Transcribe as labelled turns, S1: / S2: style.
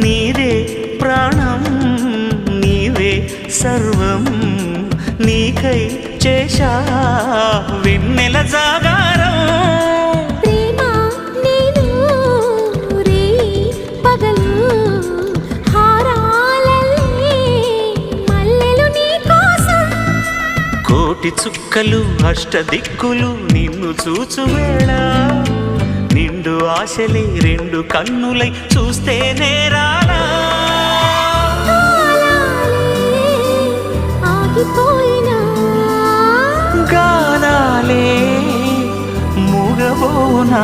S1: నీదే ప్రాణం నీవే సర్వం నీకై చేశా వెన్నెల జాగారం
S2: ప్రేమ నేను రే పగలు హారాలల్లే మల్లెలు నీ కోసం
S1: కోటి చుక్కలు అష్టదిక్కులు నిన్ను చూచువేళ నిండు ఆశలే రెండు కన్నులై చూస్తే నేరాలా
S2: ఆగిపోయినా
S1: గానాలే మూగబోనా